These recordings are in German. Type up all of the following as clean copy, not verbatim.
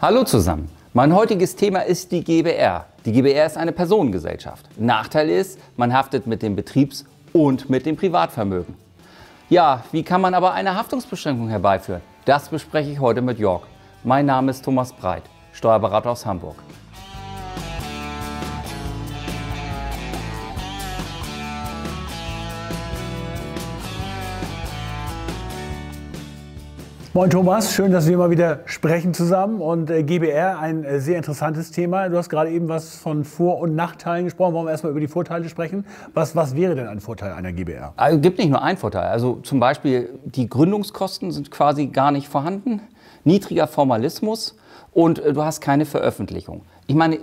Hallo zusammen. Mein heutiges Thema ist die GbR. Die GbR ist eine Personengesellschaft. Nachteil ist, man haftet mit dem Betriebs- und mit dem Privatvermögen. Ja, wie kann man aber eine Haftungsbeschränkung herbeiführen? Das bespreche ich heute mit Jörg. Mein Name ist Thomas Breit, Steuerberater aus Hamburg. Moin Thomas, schön, dass wir mal wieder sprechen zusammen. Und GbR, ein sehr interessantes Thema. Du hast gerade eben was von Vor- und Nachteilen gesprochen. Wollen wir erstmal über die Vorteile sprechen? Was wäre denn ein Vorteil einer GbR? Also, es gibt nicht nur einen Vorteil. Also zum Beispiel die Gründungskosten sind quasi gar nicht vorhanden. Niedriger Formalismus und du hast keine Veröffentlichung. Ich meine,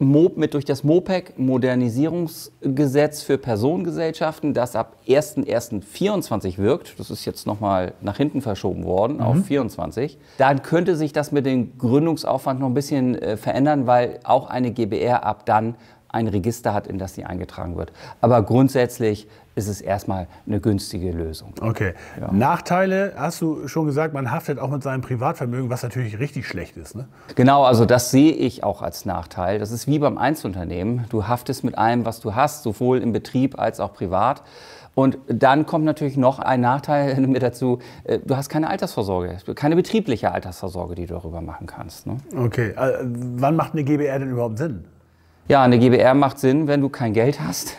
durch das MOPEC, Modernisierungsgesetz für Personengesellschaften, das ab 1.1.24 wirkt, das ist jetzt nochmal nach hinten verschoben worden auf 24, dann könnte sich das mit dem Gründungsaufwand noch ein bisschen verändern, weil auch eine GbR ab dann ein Register hat, in das sie eingetragen wird. Aber grundsätzlich ist es erstmal eine günstige Lösung. Okay. Ja. Nachteile, hast du schon gesagt, man haftet auch mit seinem Privatvermögen, was natürlich richtig schlecht ist, ne? Genau, also das sehe ich auch als Nachteil. Das ist wie beim Einzelunternehmen. Du haftest mit allem, was du hast, sowohl im Betrieb als auch privat. Und dann kommt natürlich noch ein Nachteil mit dazu, du hast keine Altersvorsorge, keine betriebliche Altersvorsorge, die du darüber machen kannst, ne? Okay, wann macht eine GbR denn überhaupt Sinn? Ja, eine GbR macht Sinn, wenn du kein Geld hast.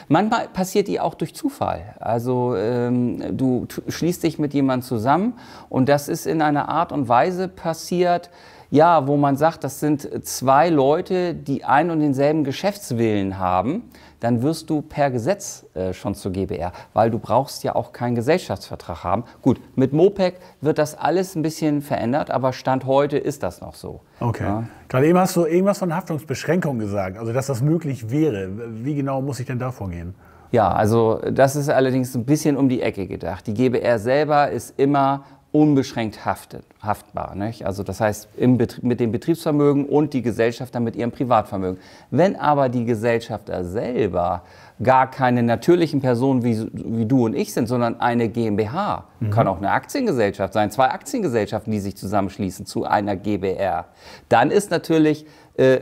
Manchmal passiert die auch durch Zufall. Also du schließt dich mit jemandem zusammen und das ist in einer Art und Weise passiert, ja, wo man sagt, das sind zwei Leute, die einen und denselben Geschäftswillen haben, dann wirst du per Gesetz schon zur GbR, weil du brauchst ja auch keinen Gesellschaftsvertrag haben. Gut, mit MOPEC wird das alles ein bisschen verändert, aber Stand heute ist das noch so. Okay. Ja. Gerade eben hast du irgendwas von Haftungsbeschränkung gesagt, also dass das möglich wäre. Wie genau muss ich denn da vorgehen? Ja, also das ist allerdings ein bisschen um die Ecke gedacht. Die GbR selber ist immer unbeschränkt haftbar. Nicht? Also das heißt mit dem Betriebsvermögen und die Gesellschafter mit ihrem Privatvermögen. Wenn aber die Gesellschafter selber gar keine natürlichen Personen wie du und ich sind, sondern eine GmbH, kann auch eine Aktiengesellschaft sein, zwei Aktiengesellschaften, die sich zusammenschließen zu einer GbR, dann ist natürlich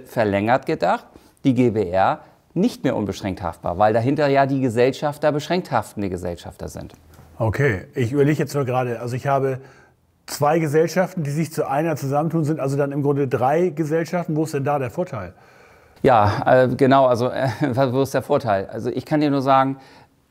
verlängert gedacht, die GbR nicht mehr unbeschränkt haftbar, weil dahinter ja die Gesellschafter beschränkt haftende Gesellschafter sind. Okay, ich überlege jetzt nur gerade, also ich habe zwei Gesellschaften, die sich zu einer zusammentun, sind also dann im Grunde drei Gesellschaften. Wo ist denn da der Vorteil? Ja, genau, also wo ist der Vorteil? Also ich kann dir nur sagen,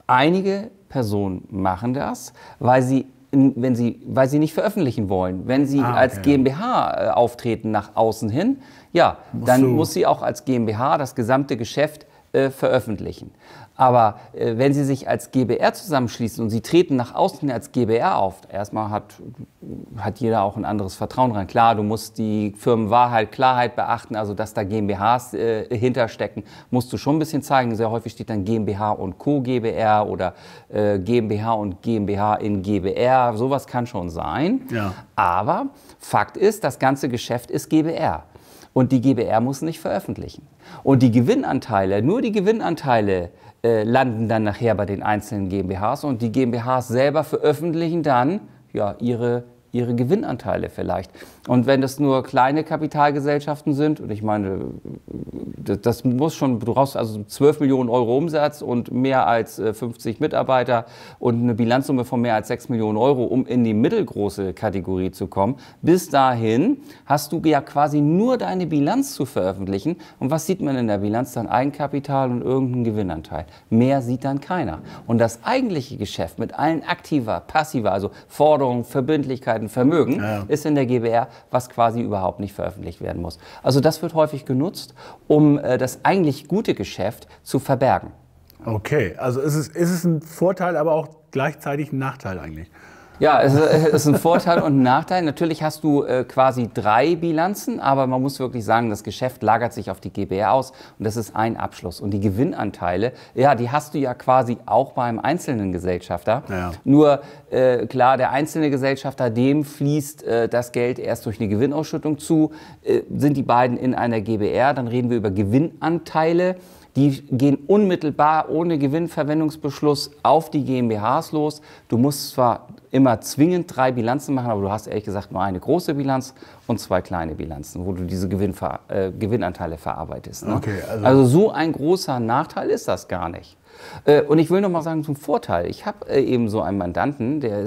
einige Personen machen das, weil sie nicht veröffentlichen wollen. Wenn sie als GmbH auftreten nach außen hin, ja, dann muss sie auch als GmbH das gesamte Geschäft veröffentlichen. Aber wenn Sie sich als GbR zusammenschließen und Sie treten nach außen als GbR auf, erstmal hat jeder auch ein anderes Vertrauen rein. Klar, du musst die Firmenwahrheit, Klarheit beachten, also dass da GmbHs hinterstecken, musst du schon ein bisschen zeigen. Sehr häufig steht dann GmbH und Co. GbR oder GmbH und GmbH in GbR. Sowas kann schon sein. Ja. Aber Fakt ist, das ganze Geschäft ist GbR. Und die GbR muss nicht veröffentlichen. Und die Gewinnanteile, nur die Gewinnanteile landen dann nachher bei den einzelnen GmbHs und die GmbHs selber veröffentlichen dann ja, ihre Gewinnanteile vielleicht. Und wenn das nur kleine Kapitalgesellschaften sind, und ich meine, das muss schon, du brauchst also 12 Millionen Euro Umsatz und mehr als 50 Mitarbeiter und eine Bilanzsumme von mehr als 6 Millionen Euro, um in die mittelgroße Kategorie zu kommen. Bis dahin hast du ja quasi nur deine Bilanz zu veröffentlichen. Und was sieht man in der Bilanz? Dann Eigenkapital und irgendeinen Gewinnanteil. Mehr sieht dann keiner. Und das eigentliche Geschäft mit allen aktiver, passiver, also Forderungen, Verbindlichkeiten, Vermögen, ist in der GbR, was quasi überhaupt nicht veröffentlicht werden muss. Also das wird häufig genutzt, um das eigentlich gute Geschäft zu verbergen. Okay, also ist es ein Vorteil, aber auch gleichzeitig ein Nachteil eigentlich? Ja, es ist ein Vorteil und ein Nachteil. Natürlich hast du quasi drei Bilanzen, aber man muss wirklich sagen, das Geschäft lagert sich auf die GbR aus und das ist ein Abschluss. Und die Gewinnanteile, ja, die hast du ja quasi auch beim einzelnen Gesellschafter. Ja. Nur klar, der einzelne Gesellschafter, dem fließt das Geld erst durch eine Gewinnausschüttung zu. Sind die beiden in einer GbR, dann reden wir über Gewinnanteile. Die gehen unmittelbar ohne Gewinnverwendungsbeschluss auf die GmbHs los. Du musst zwar immer zwingend 3 Bilanzen machen, aber du hast ehrlich gesagt nur eine große Bilanz und 2 kleine Bilanzen, wo du diese Gewinnanteile verarbeitest. Ne? Okay, also so ein großer Nachteil ist das gar nicht. Und ich will noch mal sagen zum Vorteil. Ich habe eben so einen Mandanten, der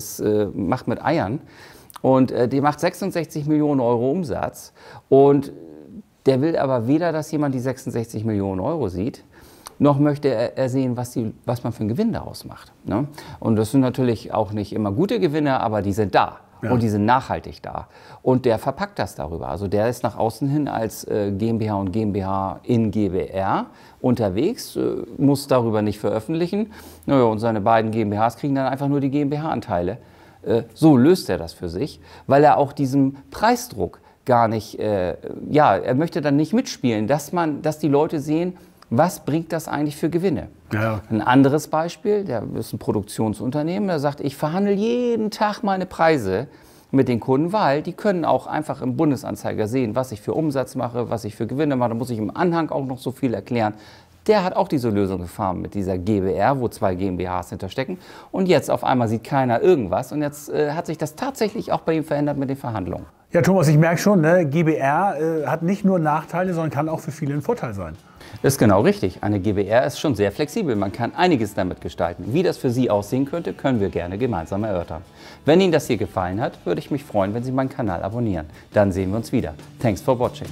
macht mit Eiern und der macht 66 Millionen Euro Umsatz und der will aber weder, dass jemand die 66 Millionen Euro sieht, noch möchte er sehen, was man für einen Gewinn daraus macht. Ne? Und das sind natürlich auch nicht immer gute Gewinne, aber die sind da. Ja. Und die sind nachhaltig da. Und der verpackt das darüber. Also der ist nach außen hin als GmbH und GmbH in GbR unterwegs, muss darüber nicht veröffentlichen. Naja, und seine beiden GmbHs kriegen dann einfach nur die GmbH-Anteile. So löst er das für sich, weil er auch diesem Preisdruck gar nicht, er möchte dann nicht mitspielen, dass die Leute sehen, was bringt das eigentlich für Gewinne? Ja. Ein anderes Beispiel, der ist ein Produktionsunternehmen, der sagt, ich verhandle jeden Tag meine Preise mit den Kunden, weil die können auch einfach im Bundesanzeiger sehen, was ich für Umsatz mache, was ich für Gewinne mache. Da muss ich im Anhang auch noch so viel erklären. Der hat auch diese Lösung gefahren mit dieser GbR, wo 2 GmbHs hinterstecken. Und jetzt auf einmal sieht keiner irgendwas. Und jetzt hat sich das tatsächlich auch bei ihm verändert mit den Verhandlungen. Ja, Thomas, ich merke schon, ne, GbR hat nicht nur Nachteile, sondern kann auch für viele ein Vorteil sein. Das ist genau richtig. Eine GbR ist schon sehr flexibel. Man kann einiges damit gestalten. Wie das für Sie aussehen könnte, können wir gerne gemeinsam erörtern. Wenn Ihnen das hier gefallen hat, würde ich mich freuen, wenn Sie meinen Kanal abonnieren. Dann sehen wir uns wieder. Thanks for watching.